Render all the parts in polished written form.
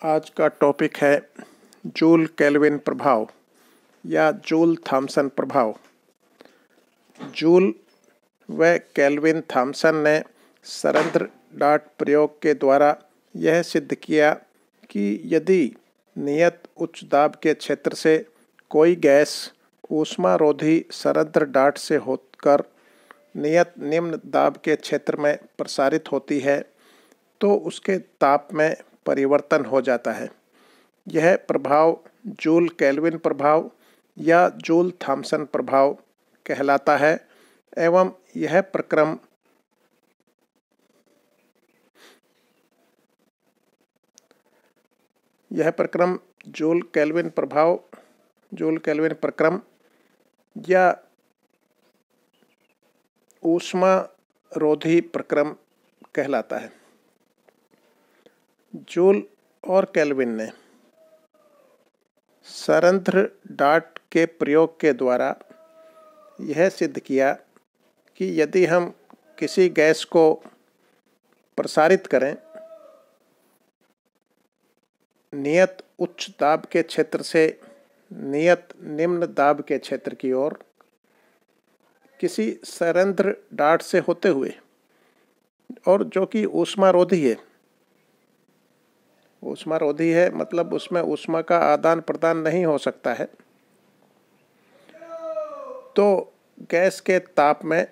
आज का टॉपिक है जूल केल्विन प्रभाव या जूल थॉमसन प्रभाव। जूल व केल्विन थॉमसन ने सरंध्र डार्ट प्रयोग के द्वारा यह सिद्ध किया कि यदि नियत उच्च दाब के क्षेत्र से कोई गैस ऊष्मारोधी सरंध्र डार्ट से होकर नियत निम्न दाब के क्षेत्र में प्रसारित होती है तो उसके ताप में परिवर्तन हो जाता है। यह प्रभाव जूल केल्विन प्रभाव या जूल थॉमसन प्रभाव कहलाता है एवं यह प्रक्रम जूल केल्विन प्रभाव, जूल केल्विन प्रक्रम या ऊष्मारोधी प्रक्रम कहलाता है। जूल और केल्विन ने सरंध्र डार्ट के प्रयोग के द्वारा यह सिद्ध किया कि यदि हम किसी गैस को प्रसारित करें नियत उच्च दाब के क्षेत्र से नियत निम्न दाब के क्षेत्र की ओर किसी सरंध्र डार्ट से होते हुए और जो कि ऊष्मारोधी है मतलब उसमें ऊष्मा का आदान प्रदान नहीं हो सकता है, तो गैस के ताप में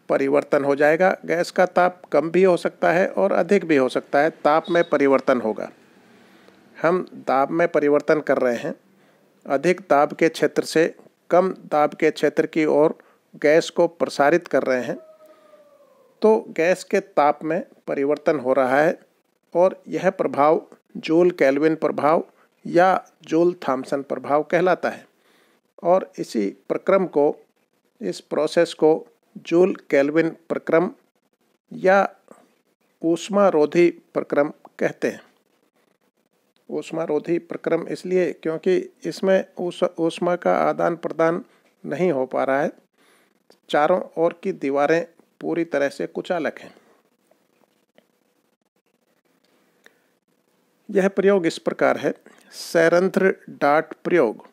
परिवर्तन हो जाएगा। गैस का ताप कम भी हो सकता है और अधिक भी हो सकता है, ताप में परिवर्तन होगा। हम दाब में परिवर्तन कर रहे हैं, अधिक दाब के क्षेत्र से कम दाब के क्षेत्र की ओर गैस को प्रसारित कर रहे हैं, तो गैस के ताप में परिवर्तन हो रहा है और यह प्रभाव जूल केल्विन प्रभाव या जूल थॉमसन प्रभाव कहलाता है। और इसी प्रक्रम को, इस प्रोसेस को जूल केल्विन प्रक्रम या ऊष्मारोधी प्रक्रम कहते हैं। ऊष्मारोधी प्रक्रम इसलिए क्योंकि इसमें ऊष्मा का आदान प्रदान नहीं हो पा रहा है, चारों ओर की दीवारें पूरी तरह से कुचालक हैं। यह प्रयोग इस प्रकार है। सरंध्र डार्ट प्रयोग।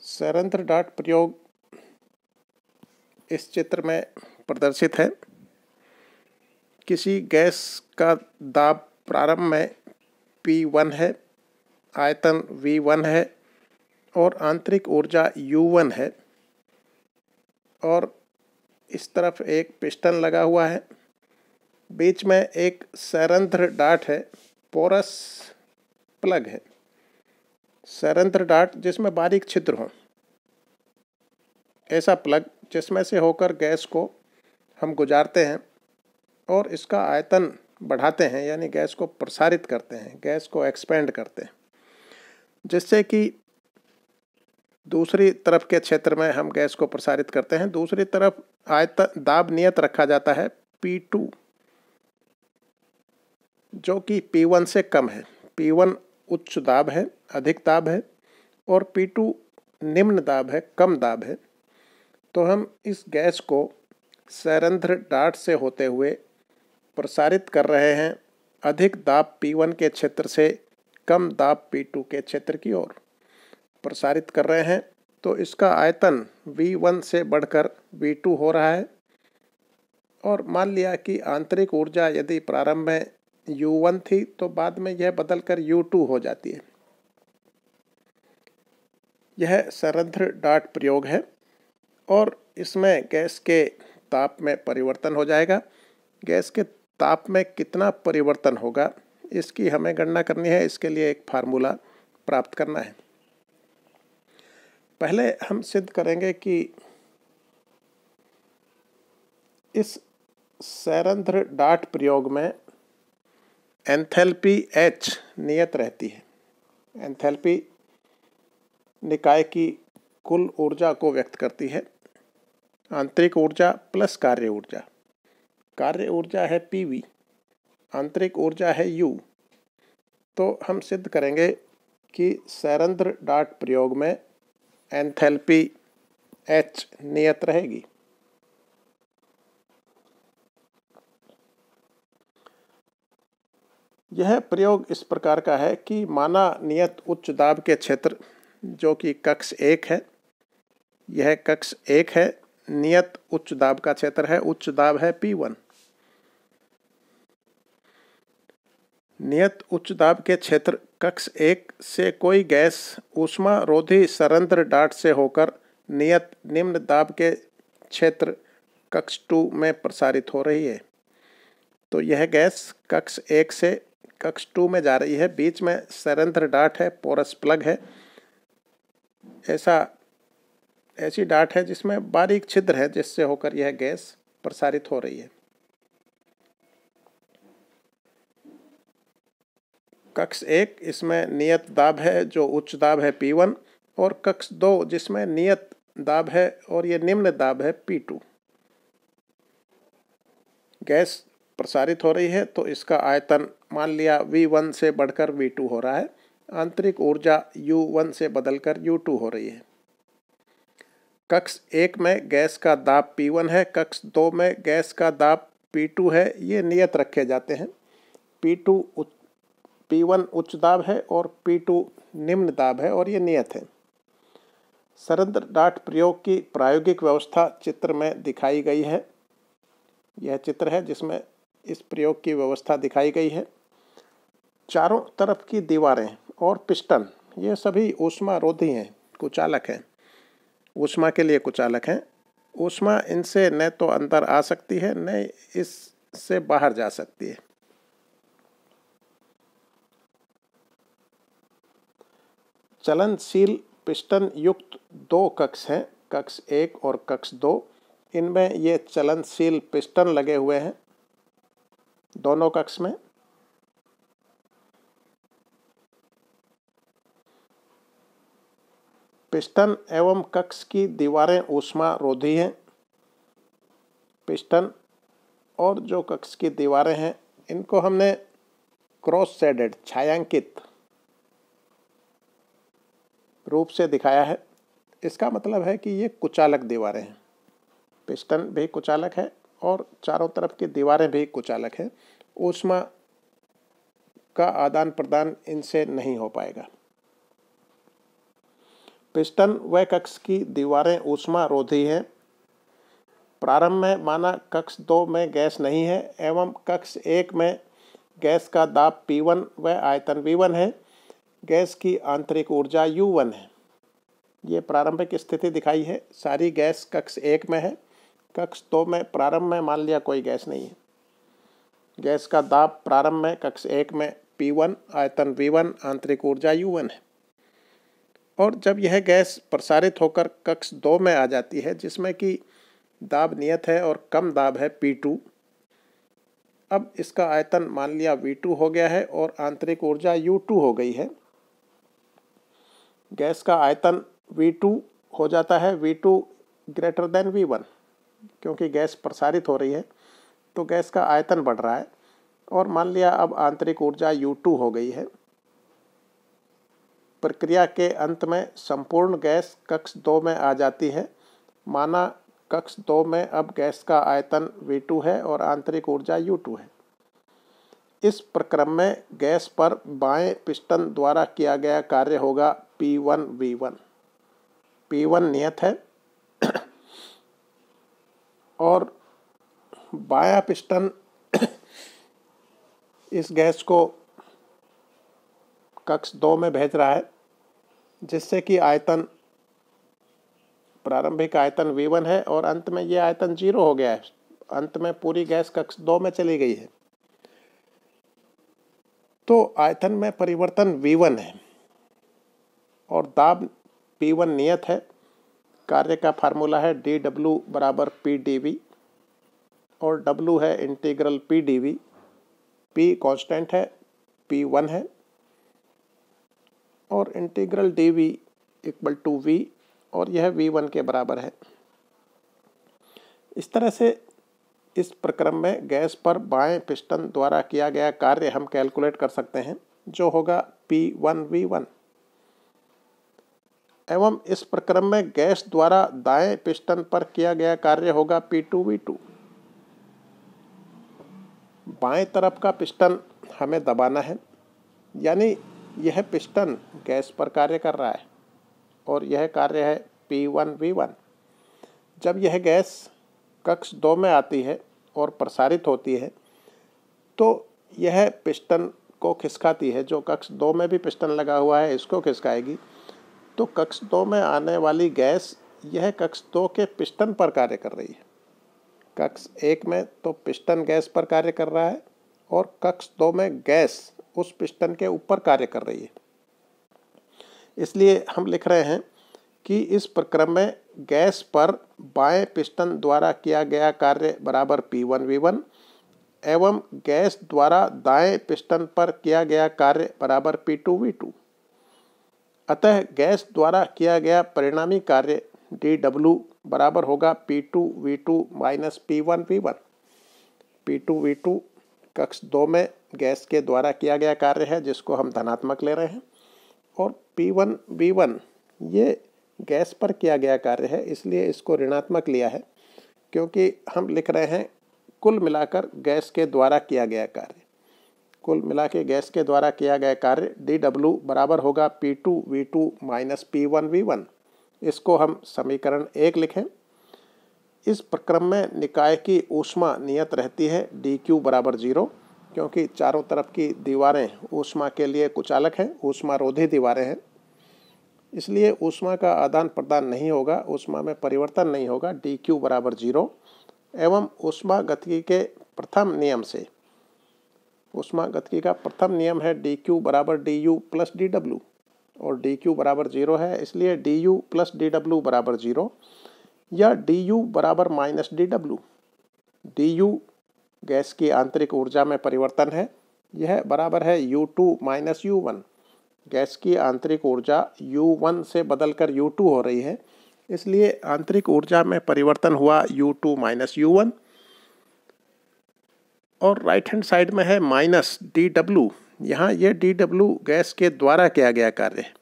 सरंध्र डार्ट प्रयोग इस चित्र में प्रदर्शित है। किसी गैस का दाब प्रारंभ में P1 है, आयतन V1 है और आंतरिक ऊर्जा U1 है और इस तरफ एक पिस्टन लगा हुआ है। बीच में एक सरंध्र डार्ट है, पोरस प्लग है। सरंध्र डार्ट जिसमें बारीक छिद्र हो, ऐसा प्लग जिसमें से होकर गैस को हम गुजारते हैं और इसका आयतन बढ़ाते हैं, यानी गैस को प्रसारित करते हैं, गैस को एक्सपेंड करते हैं, जिससे कि दूसरी तरफ के क्षेत्र में हम गैस को प्रसारित करते हैं। दूसरी तरफ आयतन दाब नियत रखा जाता है P2, जो कि P1 से कम है। P1 उच्च दाब है, अधिक दाब है और P2 निम्न दाब है, कम दाब है। तो हम इस गैस को सरंध्र डार्ट से होते हुए प्रसारित कर रहे हैं अधिक दाब P1 के क्षेत्र से कम दाब P2 के क्षेत्र की ओर प्रसारित कर रहे हैं, तो इसका आयतन V1 से बढ़कर V2 हो रहा है। और मान लिया कि आंतरिक ऊर्जा यदि प्रारंभ में U1 थी तो बाद में यह बदलकर U2 हो जाती है। यह सरंध्र डार्ट प्रयोग है और इसमें गैस के ताप में परिवर्तन हो जाएगा। गैस के ताप में कितना परिवर्तन होगा इसकी हमें गणना करनी है। इसके लिए एक फार्मूला प्राप्त करना है। पहले हम सिद्ध करेंगे कि इस सरंध्र डार्ट प्रयोग में एंथैल्पी H नियत रहती है। एंथैल्पी निकाय की कुल ऊर्जा को व्यक्त करती है। आंतरिक ऊर्जा प्लस कार्य ऊर्जा। कार्य ऊर्जा है PV, आंतरिक ऊर्जा है U। तो हम सिद्ध करेंगे कि सरंध्र डार्ट प्रयोग में एंथैल्पी H नियत रहेगी। यह प्रयोग इस प्रकार का है कि माना नियत उच्च दाब के क्षेत्र जो कि कक्ष 1 है, यह कक्ष 1 है, नियत उच्च दाब का क्षेत्र है, उच्च दाब है P1। नियत उच्च दाब के क्षेत्र कक्ष 1 से कोई गैस ऊष्मा रोधी संरंध्र डाट से होकर नियत निम्न दाब के क्षेत्र कक्ष 2 में प्रसारित हो रही है। तो यह गैस कक्ष 1 से कक्ष 2 में जा रही है, बीच में संरंध्र डाट है, पोरस प्लग है, ऐसी डाट है जिसमें बारीक छिद्र है जिससे होकर यह गैस प्रसारित हो रही है। कक्ष 1 इसमें नियत दाब है जो उच्च दाब है P1, और कक्ष 2 जिसमें नियत दाब है और यह निम्न दाब है P2। गैस प्रसारित हो रही है तो इसका आयतन मान लिया V1 से बढ़कर V2 हो रहा है, आंतरिक ऊर्जा U1 से बदलकर U2 हो रही है। कक्ष 1 में गैस का दाब P1 है, कक्ष 2 में गैस का दाब P2 है, ये नियत रखे जाते हैं। P1 उच्च दाब है और P2 निम्न दाब है और ये नियत है। संरंध्र डाट प्रयोग की प्रायोगिक व्यवस्था चित्र में दिखाई गई है। यह चित्र है जिसमें इस प्रयोग की व्यवस्था दिखाई गई है। चारों तरफ की दीवारें और पिस्टन ये सभी ऊष्मा रोधी हैं, कुचालक हैं, ऊष्मा के लिए कुचालक हैं। ऊष्मा इनसे न तो अंदर आ सकती है न इससे बाहर जा सकती है। चलनशील पिस्टन युक्त 2 कक्ष हैं, कक्ष 1 और कक्ष 2। इनमें ये चलनशील पिस्टन लगे हुए हैं दोनों कक्ष में। पिस्टन एवं कक्ष की दीवारें ऊष्मा रोधी हैं। पिस्टन और जो कक्ष की दीवारें हैं इनको हमने क्रॉस शेडेड छायांकित रूप से दिखाया है। इसका मतलब है कि ये कुचालक दीवारें हैं, पिस्टन भी कुचालक है और चारों तरफ की दीवारें भी कुचालक हैं। ऊष्मा का आदान प्रदान इनसे नहीं हो पाएगा। पिस्टन व कक्ष की दीवारें ऊष्मा रोधी हैं। प्रारंभ में माना कक्ष 2 में गैस नहीं है एवं कक्ष 1 में गैस का दाब P1 व आयतन V1 है, गैस की आंतरिक ऊर्जा U1 है। ये प्रारंभिक स्थिति दिखाई है। सारी गैस कक्ष 1 में है, कक्ष 2 में प्रारंभ में मान लिया कोई गैस नहीं है। गैस का दाब प्रारंभ में कक्ष 1 में P1, आयतन V1, आंतरिक ऊर्जा U1 है। और जब यह गैस प्रसारित होकर कक्ष 2 में आ जाती है जिसमें कि दाब नियत है और कम दाब है P2, अब इसका आयतन मान लिया V2 हो गया है और आंतरिक ऊर्जा U2 हो गई है। गैस का आयतन V2 हो जाता है V2 ग्रेटर देन V1, क्योंकि गैस प्रसारित हो रही है तो गैस का आयतन बढ़ रहा है और मान लिया अब आंतरिक ऊर्जा U2 हो गई है। प्रक्रिया के अंत में संपूर्ण गैस कक्ष 2 में आ जाती है। माना कक्ष 2 में अब गैस का आयतन V2 है और आंतरिक ऊर्जा U2 है। इस प्रक्रम में गैस पर बाएं पिस्टन द्वारा किया गया कार्य होगा P1V1। P1 नियत है और बायां पिस्टन इस गैस को कक्ष 2 में भेज रहा है जिससे कि आयतन प्रारंभिक आयतन V1 है और अंत में ये आयतन 0 हो गया है। अंत में पूरी गैस कक्ष 2 में चली गई है। तो आयतन में परिवर्तन V1 है और दाब P1 नियत है। कार्य का फार्मूला है dW बराबर PdV और W है इंटीग्रल PdV। P कांस्टेंट है, P1 है और integral dV equal to V और यह V1 के बराबर है। इस तरह से इस प्रक्रम में गैस पर बाएं पिस्टन द्वारा किया गया कार्य हम कैलकुलेट कर सकते हैं जो होगा P1V1 एवं इस प्रक्रम में गैस द्वारा दाएं पिस्टन पर किया गया कार्य होगा P2V2। बाएं तरफ का पिस्टन हमें दबाना है, यानी यह पिस्टन गैस पर कार्य कर रहा है और यह कार्य है P1V1। जब यह गैस कक्ष 2 में आती है और प्रसारित होती है तो यह पिस्टन को खिसकाती है। जो कक्ष 2 में भी पिस्टन लगा हुआ है इसको खिसकाएगी। तो कक्ष 2 में आने वाली गैस यह कक्ष 2 के पिस्टन पर कार्य कर रही है। कक्ष 1 में तो पिस्टन गैस पर कार्य कर रहा है और कक्ष 2 में गैस उस पिस्टन के ऊपर कार्य कर रही है। इसलिए हम लिख रहे हैं कि इस प्रक्रम में गैस पर बाएं पिस्टन द्वारा किया गया कार्य बराबर P1V1 एवं गैस द्वारा दाएं पिस्टन पर किया गया कार्य बराबर P2V2। अतः गैस द्वारा किया गया परिणामी कार्य dW बराबर होगा P2V2 माइनस P1V1। P2V2 कक्ष 2 में गैस के द्वारा किया गया कार्य है जिसको हम धनात्मक ले रहे हैं, और P1V1 ये गैस पर किया गया कार्य है इसलिए इसको ऋणात्मक लिया है, क्योंकि हम लिख रहे हैं कुल मिलाकर गैस के द्वारा किया गया कार्य। कुल मिला के गैस के द्वारा किया गया कार्य dW बराबर होगा P2V2 माइनस P1V1। इसको हम समीकरण 1 लिखें। इस प्रक्रम में निकाय की ऊष्मा नियत रहती है dQ बराबर 0, क्योंकि चारों तरफ की दीवारें ऊष्मा के लिए कुचालक हैं, ऊष्मारोधी दीवारें हैं। इसलिए ऊष्मा का आदान प्रदान नहीं होगा, ऊष्मा में परिवर्तन नहीं होगा dQ बराबर 0 एवं ऊष्मा गतिकी के प्रथम नियम से, ऊष्मा गतिकी का प्रथम नियम है dQ बराबर du प्लस dW और dQ बराबर 0 है, इसलिए du प्लस dW बराबर 0 या du बराबर माइनस dW। du गैस की आंतरिक ऊर्जा में परिवर्तन है, यह बराबर है U2 माइनस U1। गैस की आंतरिक ऊर्जा U1 से बदलकर U2 हो रही है, इसलिए आंतरिक ऊर्जा में परिवर्तन हुआ U2 माइनस U1। और राइट हैंड साइड में है माइनस dW। यहाँ ये dW गैस के द्वारा किया गया कार्य है,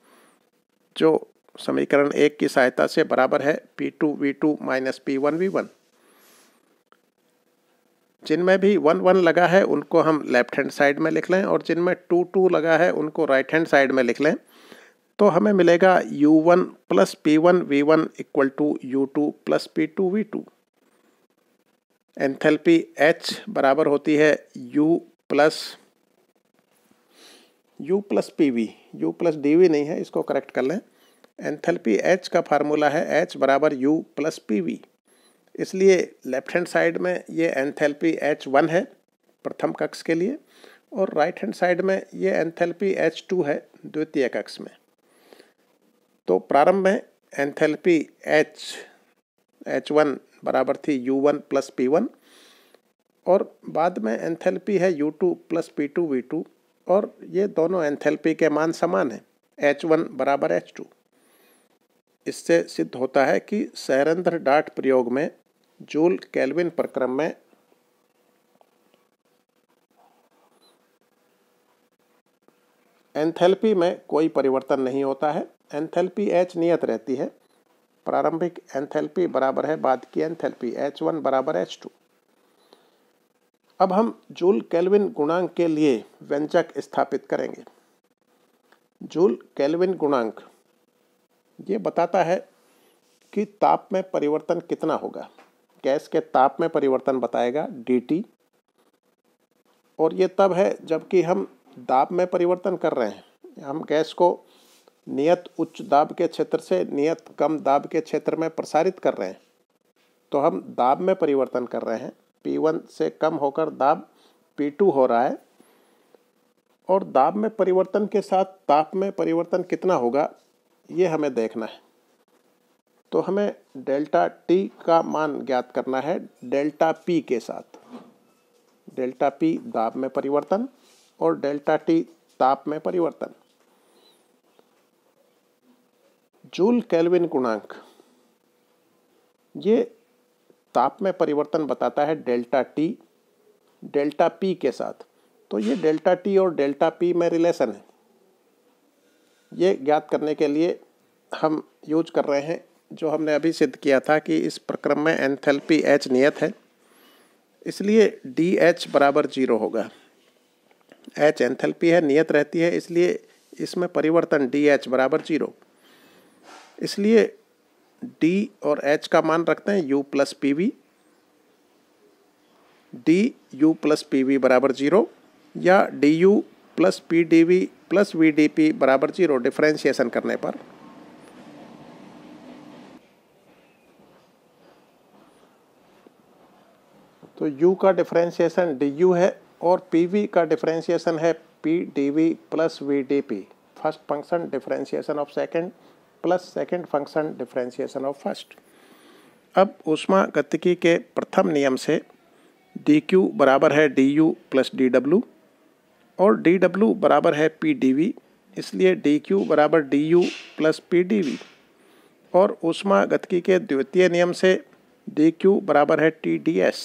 जो समीकरण 1 की सहायता से बराबर है P2V2 माइनस P1V1। जिनमें भी 1 1 लगा है उनको हम लेफ्ट हैंड साइड में लिख लें और जिनमें 2 2 लगा है उनको राइट हैंड साइड में लिख लें। तो हमें मिलेगा U1 plus P1V1 equal to U2 plus P2V2। Enthalpy H बराबर होती है U plus PV। U plus DV नहीं है, इसको करेक्ट कर लें। एंथैल्पी H का फार्मूला है H बराबर U प्लस PV। इसलिए लेफ्ट हैंड साइड में ये एंथैल्पी H1 है प्रथम कक्ष के लिए और राइट हैंड साइड में ये एंथैल्पी H2 है द्वितीय कक्ष में। तो प्रारंभ में एंथैल्पी H1 बराबर थी U1 प्लस P1 और बाद में एंथैल्पी है U2 प्लस P2V2 और ये दोनों एंथैल्पी के मान समान हैं, H1 बराबर H2। इससे सिद्ध होता है कि सैरंध्र डाट प्रयोग में जूल केल्विन प्रक्रम में एंथैल्पी में कोई परिवर्तन नहीं होता है। एंथैल्पी H नियत रहती है। प्रारंभिक एंथैल्पी बराबर है बाद की एंथैल्पी, H1 बराबर H2। अब हम जूल केल्विन गुणांक के लिए व्यंजक स्थापित करेंगे। जूल केल्विन गुणांक ये बताता है कि ताप में परिवर्तन कितना होगा। गैस के ताप में परिवर्तन बताएगा dT, और ये तब है जबकि हम दाब में परिवर्तन कर रहे हैं। हम गैस को नियत उच्च दाब के क्षेत्र से नियत कम दाब के क्षेत्र में प्रसारित कर रहे हैं, तो हम दाब में परिवर्तन कर रहे हैं। P1 से कम होकर दाब P2 हो रहा है और दाब में परिवर्तन के साथ ताप में परिवर्तन कितना होगा ये हमें देखना है। तो हमें डेल्टा T का मान ज्ञात करना है डेल्टा P के साथ। डेल्टा P दाब में परिवर्तन और डेल्टा T ताप में परिवर्तन। जूल केल्विन गुणांक ये ताप में परिवर्तन बताता है डेल्टा T डेल्टा P के साथ। तो ये डेल्टा T और डेल्टा P में रिलेशन है। ये ज्ञात करने के लिए हम यूज कर रहे हैं जो हमने अभी सिद्ध किया था कि इस प्रक्रम में एंथैल्पी H नियत है, इसलिए DH बराबर 0 होगा। H एंथैल्पी है, नियत रहती है, इसलिए इसमें परिवर्तन DH बराबर 0। इसलिए D और H का मान रखते हैं U plus PV। DU plus PV बराबर 0 या DU plus PDV plus VDP बराबर 0 डिफ्रेंशिएशन करने पर। तो U का डिफ्रेंशिएशन DU है और PV का डिफ्रेंशिएशन है PDV plus VDP। First function differentiation of second plus second function differentiation of first. अब ऊष्मा गतिकी के प्रथम नियम से dQ बराबर है du प्लस dW और dW बराबर है PdV, इसलिए dQ बराबर du प्लस PdV। और ऊष्मा गतिकी के द्वितीय नियम से dQ बराबर है TdS।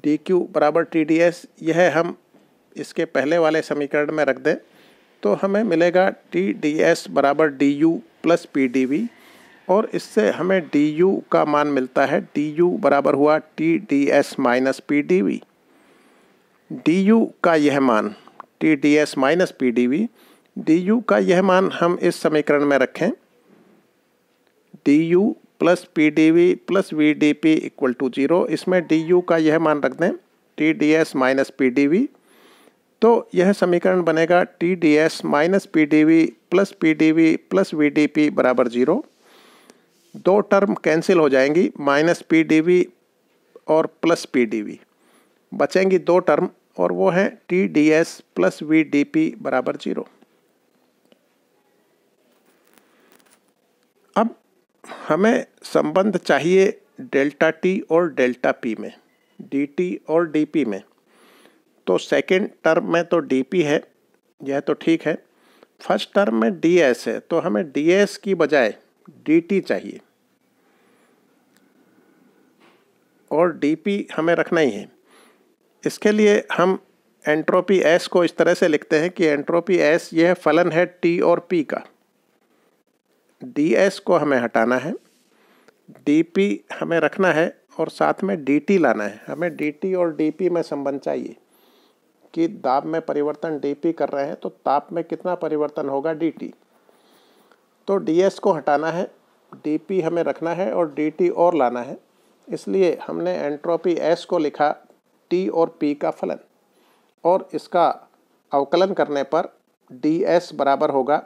dQ बराबर TdS, यह हम इसके पहले वाले समीकरण में रख दें तो हमें मिलेगा TdS बराबर du प्लस PdV और इससे हमें du का मान मिलता है, du बराबर हुआ TdS माइनस PdV। du का यह मान TdS माइनस PdV, du का यह मान हम इस समीकरण में रखें, du plus PdV plus VDP equal to 0। इसमें du का यह मान रख दें TdS माइनस PdV, तो यह समीकरण बनेगा TdS minus PdV plus VDP बराबर 0। दो टर्म कैंसिल हो जाएंगी, माइनस PdV और प्लस PdV, बचेंगी दो टर्म और वो है TdS प्लस VDP बराबर 0। अब हमें संबंध चाहिए डेल्टा T और डेल्टा P में, dt और dP में। तो सेकेंड टर्म में तो dP है, यह तो ठीक है। फर्स्ट टर्म में ds है, तो हमें ds की बजाय dt चाहिए और dP हमें रखना ही है। इसके लिए हम एंट्रोपी S को इस तरह से लिखते हैं कि एंट्रोपी S यह फलन है T और P का। ds को हमें हटाना है, dP हमें रखना है और साथ में dt लाना है। हमें dt और dP में संबंध चाहिए कि दाब में परिवर्तन dP कर रहे हैं तो ताप में कितना परिवर्तन होगा dt। तो ds को हटाना है, dP हमें रखना है और dt और लाना है, इसलिए हमने एंट्रोपी S को लिखा T और P का फलन और इसका अवकलन करने पर ds बराबर होगा,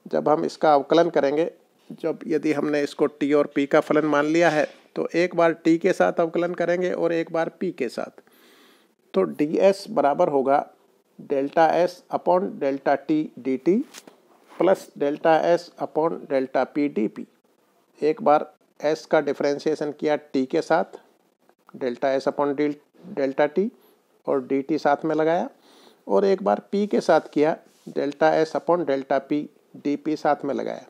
जब हम इसका अवकलन करेंगे, जब यदि हमने इसको T और P का फलन मान लिया है तो एक बार T के साथ अवकलन करेंगे और एक बार P के साथ, तो ds बराबर होगा delta S upon delta T dt plus delta S upon delta P dP। एक बार S का डिफ्रेंशिएशन किया T के साथ, delta S upon delta T और dt साथ में लगाया, और एक बार P के साथ किया, delta S upon delta P dP साथ में लगाया।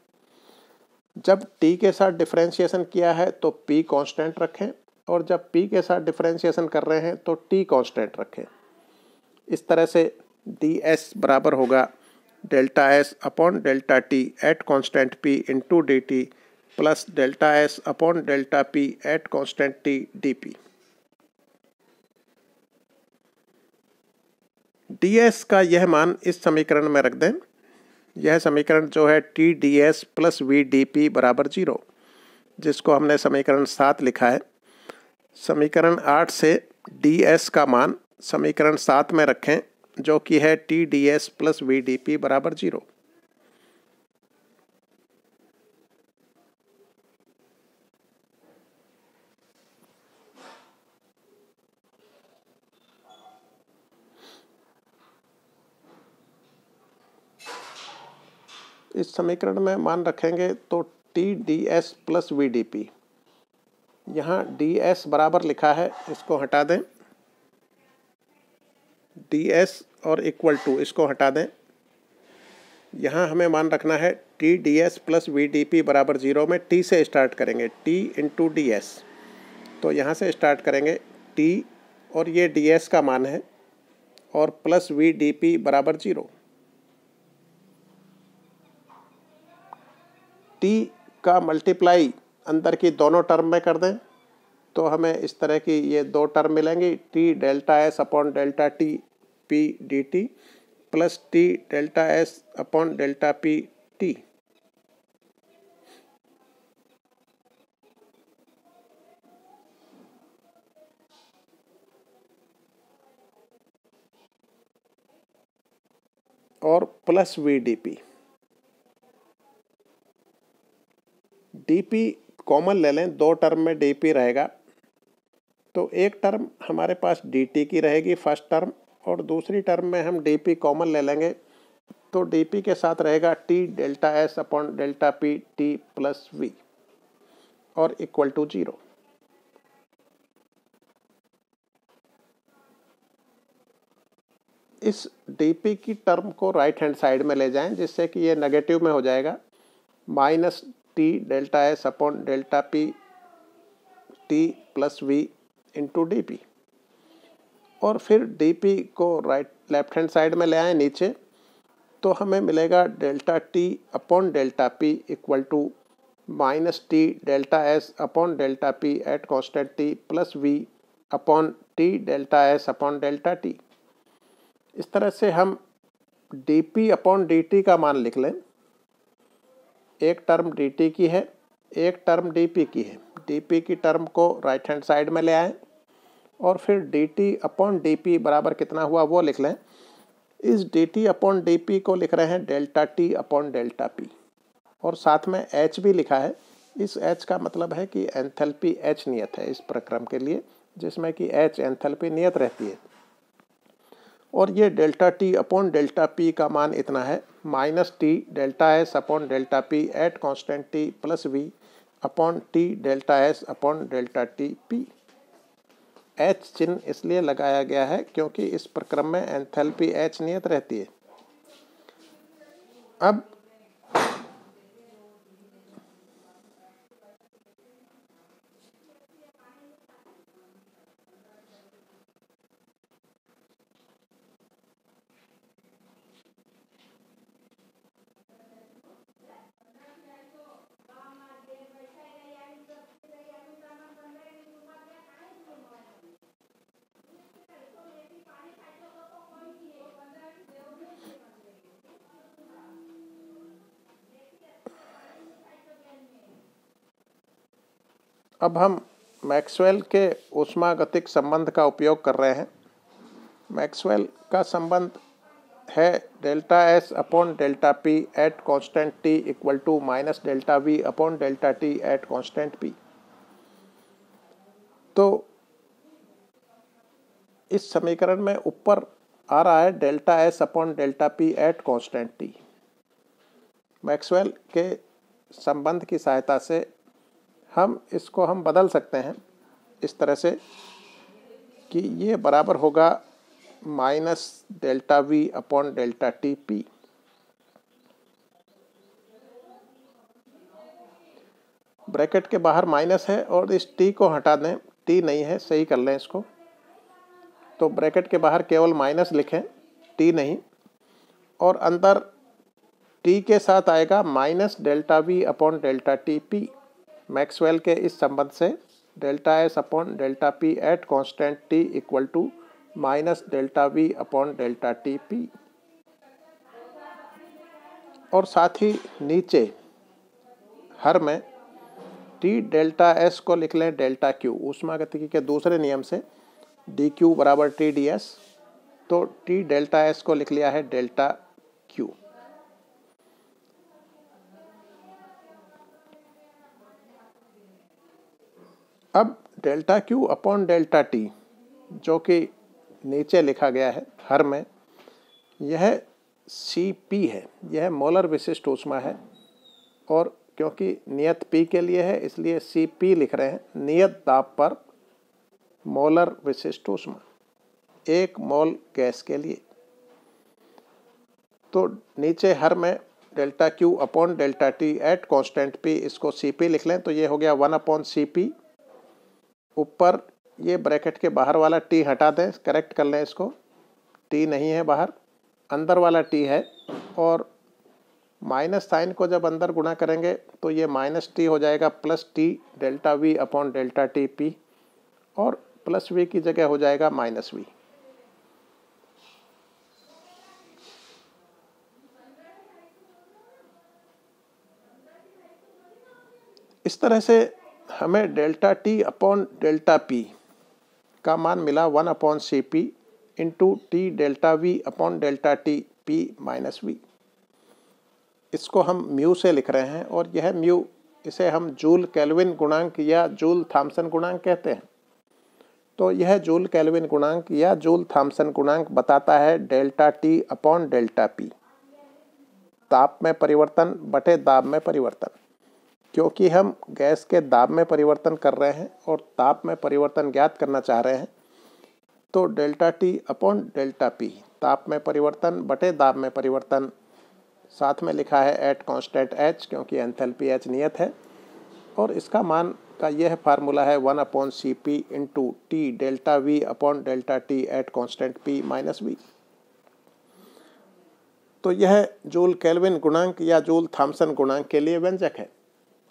जब T के साथ डिफ्रेंशिएशन किया है तो P कांस्टेंट रखें और जब P के साथ डिफ्रेंशिएशन कर रहे हैं तो T कांस्टेंट रखें। इस तरह से ds बराबर होगा delta S upon delta T eight constant P into dt plus delta S upon delta P at constant T dP। ds का यह मान इस समीकरण में रख दें। यह समीकरण जो है TdS प्लस VDP बराबर 0, जिसको हमने समीकरण 7 लिखा है। समीकरण 8 से ds का मान समीकरण 7 में रखें, जो कि है TdS प्लस VDP बराबर 0। इस समीकरण में मान रखेंगे तो TdS प्लस VDP, यहाँ ds बराबर लिखा है, इसको हटा दें, ds और इक्वल टू इसको हटा दें। यहाँ हमें मान रखना है TdS प्लस VDP बराबर 0 में T से स्टार्ट करेंगे, T इंटू ds। तो यहाँ से स्टार्ट करेंगे T और ये ds का मान है और प्लस VDP बराबर 0। T का मल्टीप्लाई अंदर की दोनों टर्म में कर दें तो हमें इस तरह की ये दो टर्म मिलेंगी, T delta S upon delta T P D T plus T delta S upon delta P T. और plus V D P. D P common ले लें, दो टर्म में डी पी रहेगा, तो एक टर्म हमारे पास डी टी की रहेगी फर्स्ट टर्म, और दूसरी टर्म में हम डी पी कॉमन ले लेंगे, तो डी पी के साथ रहेगा T delta S upon delta P T plus V और इक्वल टू 0। इस dp की टर्म को राइट हैंड साइड में ले जाएं, जिससे कि ये नेगेटिव में हो जाएगा, minus T delta S upon delta P T plus V into D P. और फिर dp को लेफ्ट हैंड साइड में ले आए नीचे, तो हमें मिलेगा delta T upon delta P equal to minus T delta S upon delta P at constant T plus V upon T delta S upon delta T. इस तरह से हम dp अपॉन dt का मान लिख लें। एक टर्म dt की है, एक टर्म dp की है। dp की टर्म को राइट हैंड साइड में ले आएं और फिर dt अपॉन dp बराबर कितना हुआ वो लिख लें। इस dt अपॉन dp को लिख रहे हैं delta t upon delta p, और साथ में h भी लिखा है। इस h का मतलब है कि एंथैल्पी h नियत है इस प्रक्रम के लिए, जिसमें कि h एंथैल्पी नियत रहती है। और ये delta T upon delta P का मान इतना है, minus T delta S upon delta P at constant T plus V upon T delta S upon delta T P. H चिन्ह इसलिए लगाया गया है क्योंकि इस प्रक्रम में एंथैल्पी एच नियत रहती है। अब हम मैक्सवेल के ऊष्मागतिक संबंध का उपयोग कर रहे हैं। मैक्सवेल का संबंध है delta S upon delta P at constant T equal to minus delta V upon delta T at constant P. तो इस समीकरण में ऊपर आ रहा है delta S upon delta P at constant T. Maxwell के संबंध की सहायता से हम इसको बदल सकते हैं इस तरह से कि ये बराबर होगा minus delta V upon delta T P. Bracket के बाहर माइनस है और इस टी को हटा दें, टी नहीं है, सही कर लें इसको। तो ब्रैकेट के बाहर केवल माइनस लिखें, टी नहीं, और अंदर टी के साथ आएगा minus delta V upon delta T P. Maxwell के इस संबंध से delta S upon delta P at constant T equal to minus delta V upon delta T P. और साथ ही नीचे हर में टी डेल्टा एस को लिख लें डेल्टा क्यू। ऊष्मागतिकी के दूसरे नियम से डी क्यू बराबर टी डी एस, तो टी डेल्टा एस को लिख लिया है डेल्टा क्यू। अब delta Q upon delta T जो कि नीचे लिखा गया है हर में, यह सी पी है, यह मोलर विशिष्ट ऊष्मा है। और क्योंकि नियत पी के लिए है इसलिए सी पी लिख रहे हैं, नियत दाब पर मोलर विशिष्ट ऊष्मा, 1 मोल गैस के लिए। तो नीचे हर में delta Q upon delta T at constant P, इसको सी पी लिख लें, तो ये हो गया 1 अपॉन सी पी। ऊपर ये ब्रैकेट के बाहर वाला टी हटा दें, करेक्ट कर लें इसको, टी नहीं है बाहर, अंदर वाला टी है। और माइनस साइन को जब अंदर गुणा करेंगे तो ये माइनस टी हो जाएगा plus T delta V upon delta T P. और प्लस वी की जगह हो जाएगा माइनस वी। इस तरह से हमें delta T upon delta P का मान मिला 1 upon C P into T delta V upon delta T P minus V. इसको हम म्यू से लिख रहे हैं और यह म्यू, इसे हम जूल केल्विन गुणांक या जूल थॉम्सन गुणांक कहते हैं। तो यह जूल केल्विन गुणांक या जूल थॉम्सन गुणांक बताता है delta T upon delta P, ताप में परिवर्तन बटे दाब में परिवर्तन। क्योंकि हम गैस के दाब में परिवर्तन कर रहे हैं और ताप में परिवर्तन ज्ञात करना चाह रहे हैं, तो delta T upon delta P, ताप में परिवर्तन बटे दाब में परिवर्तन, साथ में लिखा है एट कांस्टेंट एच, क्योंकि एंथैल्पी एच नियत है। और इसका मान का यह फार्मूला है 1 upon C P into T delta V upon delta T at constant P minus V. तो यह जूल केल्विन गुणांक या जूल थॉम्सन गुणांक के लिए व्यंजक है।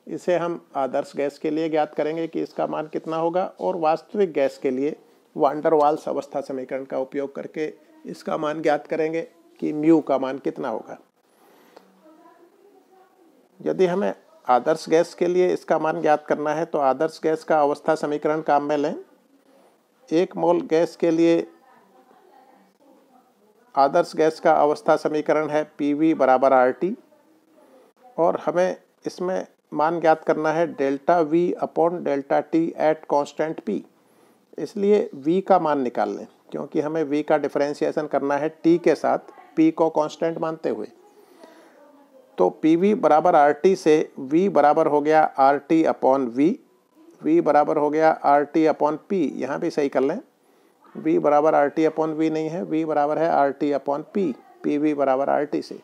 इसे हम आदर्श गैस के लिए ज्ञात करेंगे कि इसका मान कितना होगा, और वास्तविक गैस के लिए वान डर वाल्स अवस्था समीकरण का उपयोग करके इसका मान ज्ञात करेंगे कि म्यू का मान कितना होगा। यदि हमें आदर्श गैस के लिए इसका मान ज्ञात करना है तो आदर्श गैस का अवस्था समीकरण काम में लें। 1 मोल गैस के लिए आदर्श गैस का अवस्था समीकरण है PV बराबर RT, और हमें इसमें मान ज्ञात करना है delta V upon delta T at constant P। इसलिए V का मान निकाल लें, क्योंकि हमें V का डिफरेंशिएशन करना है T के साथ, P को कांस्टेंट मानते हुए। तो PV बराबर RT से V बराबर हो गया RT अपॉन V बराबर हो गया RT अपॉन P। यहाँ भी सही कर लें, V बराबर RT अपॉन V नहीं है, V बराबर है RT अपॉन P, PV बराबर RT से।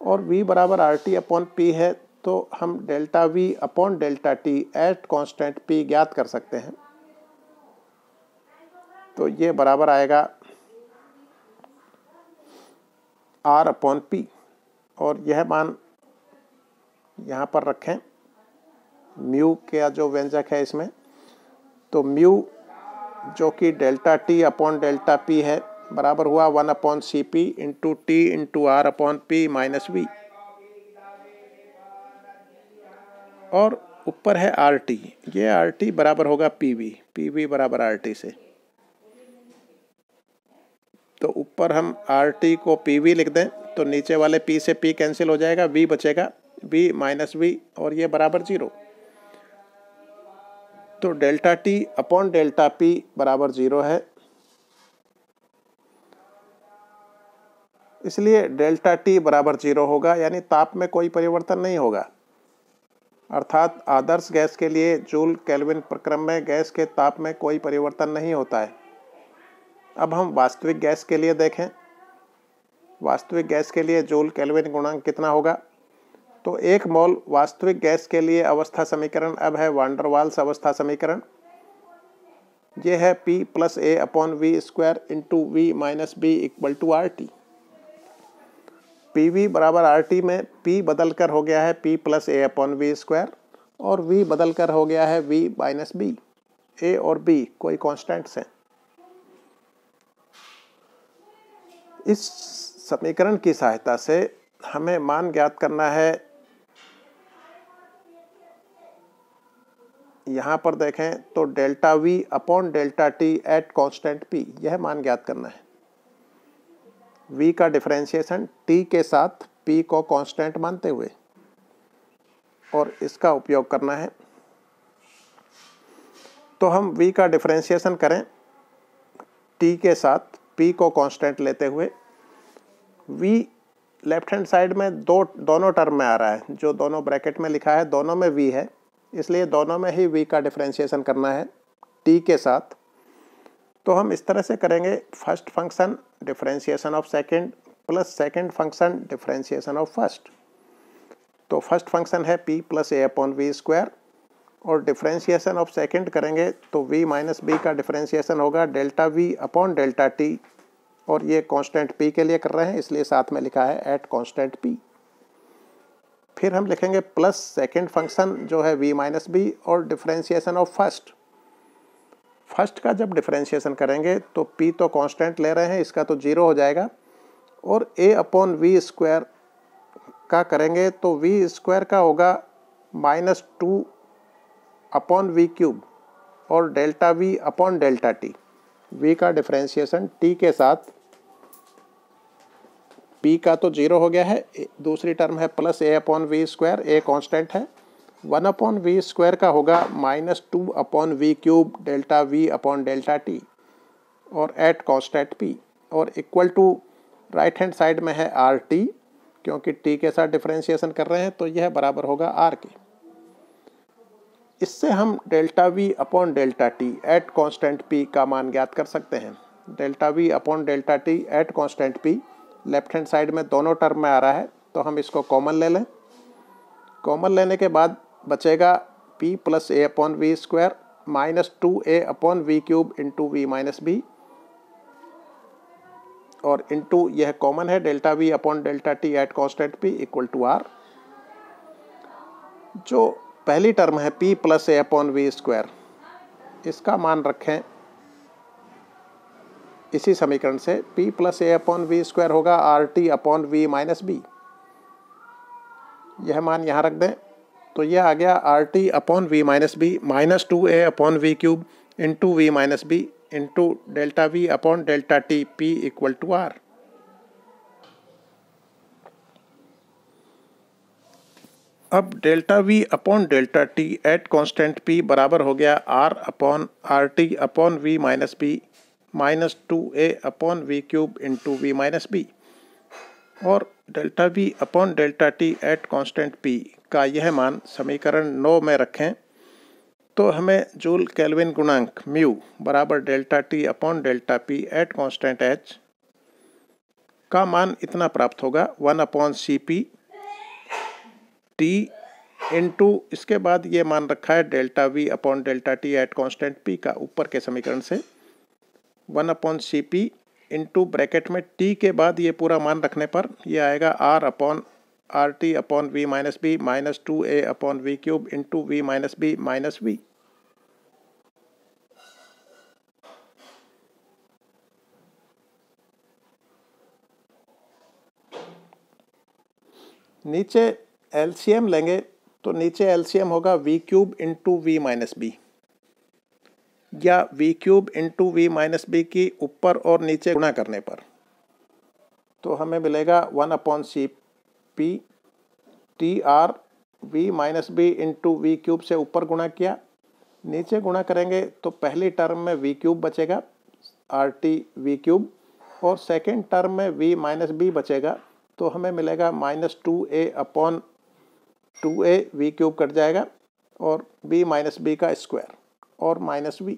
और V बराबर RT अपॉन P है, तो हम delta V upon delta T eight constant P ज्ञात कर सकते हैं। तो ये बराबर आएगा R अपॉन P, और यह मान यहाँ पर रखें म्यू का जो व्यंजक है इसमें। तो म्यू जो कि delta T upon delta P है बराबर हुआ 1 upon C P into T into R upon P minus V, और ऊपर है आर टी। ये आर टी बराबर होगा पी वी बराबर आर टी से। तो ऊपर हम आर टी को पी वी लिख दें तो नीचे वाले पी से पी कैंसिल हो जाएगा, वी बचेगा, वी माइनस वी, और ये बराबर 0। तो delta T upon delta P बराबर 0 है। इसलिए डेल्टा टी बराबर 0 होगा, यानी ताप में कोई परिवर्तन नहीं होगा। अर्थात आदर्श गैस के लिए जूल केल्विन प्रक्रम में गैस के ताप में कोई परिवर्तन नहीं होता है। अब हम वास्तविक गैस के लिए देखें। वास्तविक गैस के लिए जूल केल्विन गुणांक कितना होगा? तो 1 मोल वास्तविक गैस के लिए अवस्था समीकरण अब है वान डर वाल्स अवस्था समीकरण। ये है P plus A upon V square into V minus B equal to R T. PV बराबर RT में P बदल कर हो गया है P plus A upon V square, और V बदल कर हो गया है V माइनस बी। A और B कोई कॉन्स्टेंट्स हैं। इस समीकरण की सहायता से हमें मान ज्ञात करना है। यहाँ पर देखें तो delta V upon delta T at constant P, यह मान ज्ञात करना है। V का डिफरेंशिएशन T के साथ P को कांस्टेंट मानते हुए, और इसका उपयोग करना है। तो हम V का डिफरेंशिएशन करें T के साथ P को कांस्टेंट लेते हुए। V लेफ्ट हैंड साइड में दोनों टर्म में आ रहा है, जो दोनों ब्रैकेट में लिखा है दोनों में V है, इसलिए दोनों में ही V का डिफरेंशिएशन करना है T के साथ। तो हम इस तरह से करेंगे, first function differentiation of second plus second function differentiation of first. तो फर्स्ट फंक्शन है P plus A upon V square, और डिफरेंशिएशन ऑफ सेकंड करेंगे तो V माइनस बी का डिफरेंशिएशन होगा delta V upon delta T, और ये constant P के लिए कर रहे हैं इसलिए साथ में लिखा है एट कांस्टेंट P। फिर हम लिखेंगे प्लस सेकंड फंक्शन जो है V माइनस बी और डिफरेंशिएशन ऑफ फर्स्ट। फर्स्ट का जब डिफरेंशिएशन करेंगे तो p तो कांस्टेंट ले रहे हैं, इसका तो 0 हो जाएगा, और a अपॉन वी स्क्वायर का करेंगे तो वी स्क्वायर का होगा -2 अपॉन वी क्यूब और delta V upon delta T. V का डिफरेंशिएशन टी के साथ, p का तो 0 हो गया है, दूसरी टर्म है plus a upon V square, a constant है, 1 अपॉन वी स्क्वायर का होगा -2 upon V cube delta V upon delta T और एट कांस्टेंट p, और equal to right hand side में है आर टी, क्योंकि t के साथ डिफरेंशिएशन कर रहे हैं तो यह बराबर होगा r के। इससे हम delta V upon delta T at constant p का मान ज्ञात कर सकते हैं। Delta V upon delta T at constant p left hand side में दोनों टर्म में आ रहा है, तो हम इसको कॉमन ले लें। कॉमन लेने के बाद बचेगा p plus a upon V square -2a upon V cube into V minus B, और इंटू यह कॉमन है delta V upon delta T at constant p equal to r। जो पहली टर्म है p plus a upon V square, इसका मान रखें इसी समीकरण से, p plus a upon V square होगा R T upon V minus B. यह मान यहाँ रख दें तो यह आ गया R T upon V minus B -2a upon V cube into V minus B into delta V upon delta T p equal to r। अब delta V upon delta T at constant p बराबर हो गया r upon R T upon V minus B -2a upon V cube into V minus B, और delta V upon delta T at constant p का यह मान समीकरण 9 में रखें तो हमें जूल केल्विन गुणांक म्यू बराबर delta T upon delta p at constant h का मान इतना प्राप्त होगा 1 upon C P T into, इसके बाद ये मान रखा है delta V upon delta T at constant p का ऊपर के समीकरण से 1 upon C P into bracket में t के बाद ये पूरा मान रखने पर ये आएगा r upon R T upon V minus B -2a upon V cube into V minus B minus V. नीचे एलसीएम लेंगे तो नीचे एलसीएम होगा V cube into V minus B, या V cube into V minus B की ऊपर और नीचे गुणा करने पर, तो हमें मिलेगा 1 upon C P T R V minus B into V cube से ऊपर गुणा किया, नीचे गुणा करेंगे तो पहली टर्म में वी क्यूब बचेगा आर टी वी क्यूब, और सेकेंड टर्म में वी माइनस बी बचेगा, तो हमें मिलेगा -2a upon 2a we cube cut जाएगा और b माइनस बी का स्क्वायर और माइनस वी।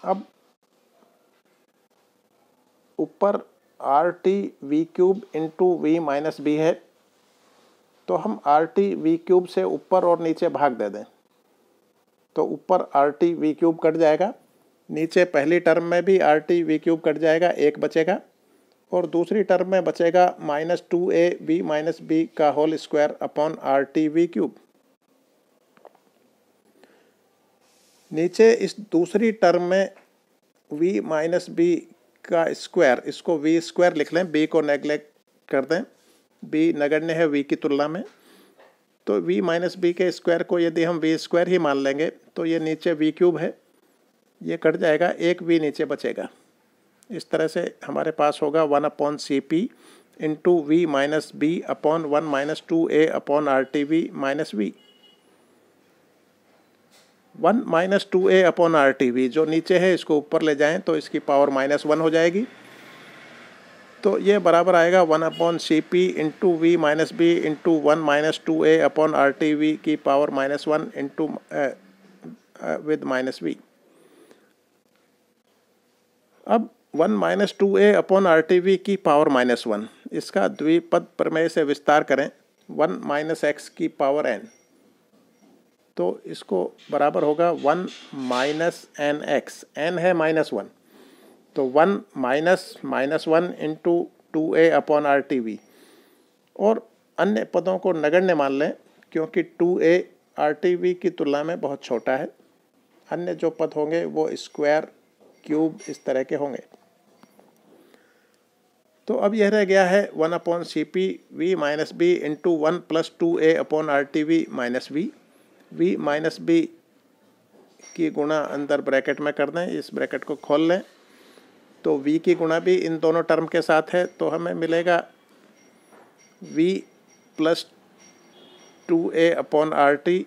अब ऊपर R T V cube into V minus B है, तो हम आर टी वी क्यूब से ऊपर और नीचे भाग दे दें तो ऊपर R T V cube cut जाएगा, नीचे पहली टर्म में भी R T V cube cut जाएगा, एक बचेगा, और दूसरी टर्म में बचेगा -2a वी माइनस बी का whole square upon R T V cube. नीचे इस दूसरी टर्म में v माइनस बी का स्क्वायर, इसको v स्क्वायर लिख लें, b को नेगलेक्ट कर दें, b नगण्य है v की तुलना में, तो v माइनस बी के स्क्वायर को यदि हम v स्क्वायर ही मान लेंगे तो ये नीचे v क्यूब है, ये कट जाएगा, एक v नीचे बचेगा। इस तरह से हमारे पास होगा 1 upon C P into V minus B upon 1 -2a upon R T V minus V. 1 -2a upon R T V जो नीचे है इसको ऊपर ले जाएं तो इसकी पावर -1 हो जाएगी, तो ये बराबर आएगा 1 upon C P into V minus B into 1 -2a upon R T V की power -1 into with minus V. अब 1 -2a upon R T V की पावर -1, इसका द्विपद प्रमेय से विस्तार करें, 1 - x की पावर n, तो इसको बराबर होगा 1 माइनस एन एक्स, एन है -1, तो 1 minus 1 into 2a upon R T we. और अन्य पदों को नगण्य मान लें क्योंकि 2a आर टी वी की तुलना में बहुत छोटा है। अन्य जो पद होंगे वो स्क्वायर, क्यूब इस तरह के होंगे। तो अब यह रह गया है 1 upon C P V minus B into 1 plus 2a upon R T V minus V minus B की गुणा अंदर ब्रैकेट में कर दें, इस ब्रैकेट को खोल लें तो v की गुणा भी इन दोनों टर्म के साथ है, तो हमें मिलेगा v plus 2a upon R T,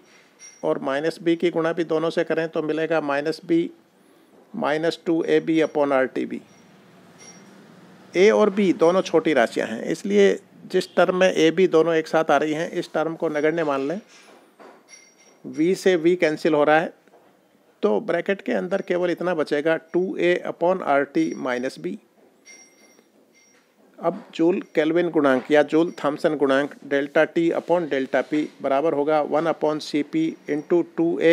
और माइनस बी की गुणा भी दोनों से करें तो मिलेगा minus B minus 2ab upon R T B. A और बी दोनों छोटी राशियां हैं, इसलिए जिस टर्म में ए बी दोनों एक साथ आ रही हैं इस टर्म को नगण्य मान लें। v से v कैंसिल हो रहा है तो ब्रैकेट के अंदर केवल इतना बचेगा 2a upon R T minus B. अब जूल केल्विन गुणांक या जूल थॉम्सन गुणांक delta T upon delta P बराबर होगा 1 upon C P into 2a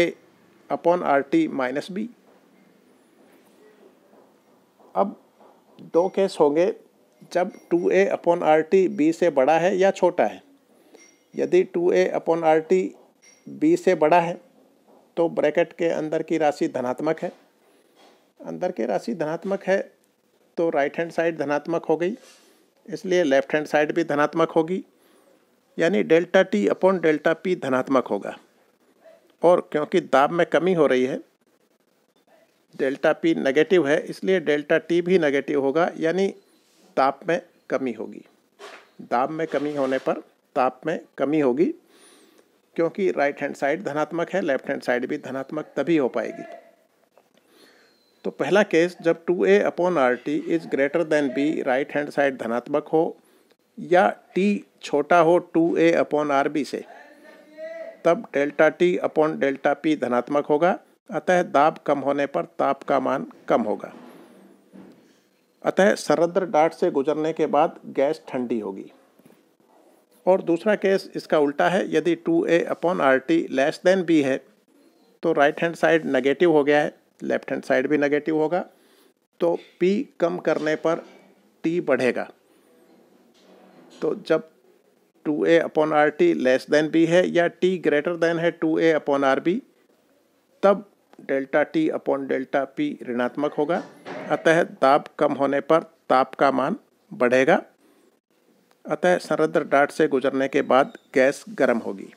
upon R T minus B. अब दो केस होंगे जब 2a upon R T B से बड़ा है या छोटा है। यदि 2a upon R T B से बड़ा है तो ब्रैकेट के अंदर की राशि धनात्मक है, अंदर की राशि धनात्मक है तो राइट हैंड साइड धनात्मक हो गई, इसलिए लेफ्ट हैंड साइड भी धनात्मक होगी, यानी delta T upon delta P धनात्मक होगा। और क्योंकि दाब में कमी हो रही है, डेल्टा पी नेगेटिव है, इसलिए डेल्टा टी भी नेगेटिव होगा, यानी ताप में कमी होगी। दाब में कमी होने पर ताप में कमी होगी, क्योंकि राइट हैंड साइड धनात्मक है, लेफ्ट हैंड साइड भी धनात्मक तभी हो पाएगी। तो पहला केस जब 2a upon R T is greater than B, right hand side धनात्मक हो या t छोटा हो 2a अपॉन आर बी से, तब delta T upon delta P धनात्मक होगा। अतः दाब कम होने पर ताप का मान कम होगा। अतः सरद्र डाट से गुजरने के बाद गैस ठंडी होगी। और दूसरा केस इसका उल्टा है, यदि 2a upon R T less than B है तो राइट हैंड साइड नेगेटिव हो गया है, लेफ्ट हैंड साइड भी नेगेटिव होगा, तो p कम करने पर t बढ़ेगा। तो जब 2a upon R T less than B है या t ग्रेटर देन है 2a अपॉन आर बी, तब delta T upon delta P ऋणात्मक होगा। अतः दाब कम होने पर ताप का मान बढ़ेगा। अतः सरद्र डाट से गुजरने के बाद गैस गर्म होगी।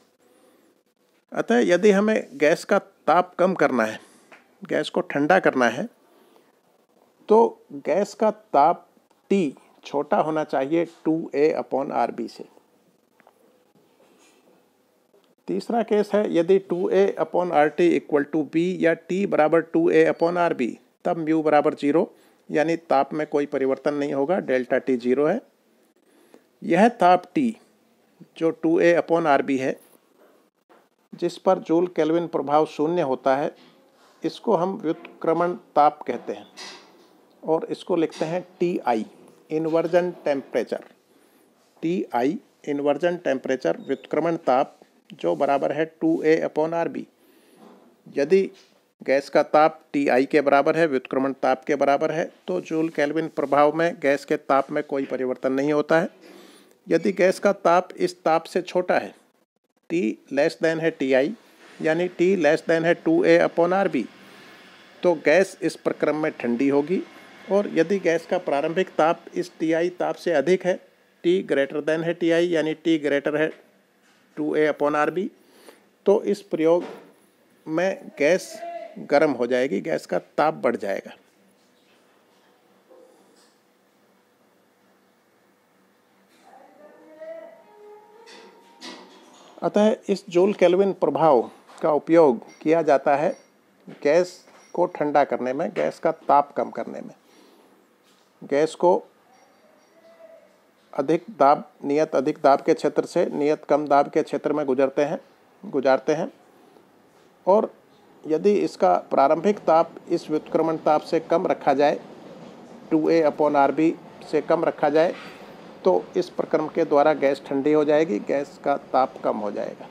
अतः यदि हमें गैस का ताप कम करना है, गैस को ठंडा करना है, तो गैस का ताप T छोटा होना चाहिए 2a अपॉन आर बी से। तीसरा केस है, यदि 2a upon R T equal to B या t बराबर 2a अपॉन आर बी, तब म्यू बराबर 0, यानी ताप में कोई परिवर्तन नहीं होगा, डेल्टा टी 0 है। यह ताप T जो 2a अपॉन आर बी है, जिस पर जूल केल्विन प्रभाव शून्य होता है, इसको हम व्युत्क्रमण ताप कहते हैं और इसको लिखते हैं TI inversion temperature. TI inversion temperature व्युत्क्रमण ताप जो बराबर है 2a अपॉन आर बी। यदि गैस का ताप TI के बराबर है, व्युत्क्रमण ताप के बराबर है, तो जूल केल्विन प्रभाव में गैस के ताप में कोई परिवर्तन नहीं होता है। यदि गैस का ताप इस ताप से छोटा है, T लेस देन है TI, यानी T लेस देन है 2a अपॉन आर बी, तो गैस इस प्रक्रम में ठंडी होगी। और यदि गैस का प्रारंभिक ताप इस TI ताप से अधिक है, T ग्रेटर देन है TI, यानी T ग्रेटर है 2a अपॉन आर बी, तो इस प्रयोग में गैस गर्म हो जाएगी, गैस का ताप बढ़ जाएगा। अतः इस जूल केल्विन प्रभाव का उपयोग किया जाता है गैस को ठंडा करने में, गैस का ताप कम करने में। गैस को नियत अधिक दाब के क्षेत्र से नियत कम दाब के क्षेत्र में गुजारते हैं और यदि इसका प्रारंभिक ताप इस व्युत्क्रमण ताप से कम रखा जाए, 2a अपॉन आर बी से कम रखा जाए, तो इस प्रक्रम के द्वारा गैस ठंडी हो जाएगी, गैस का ताप कम हो जाएगा।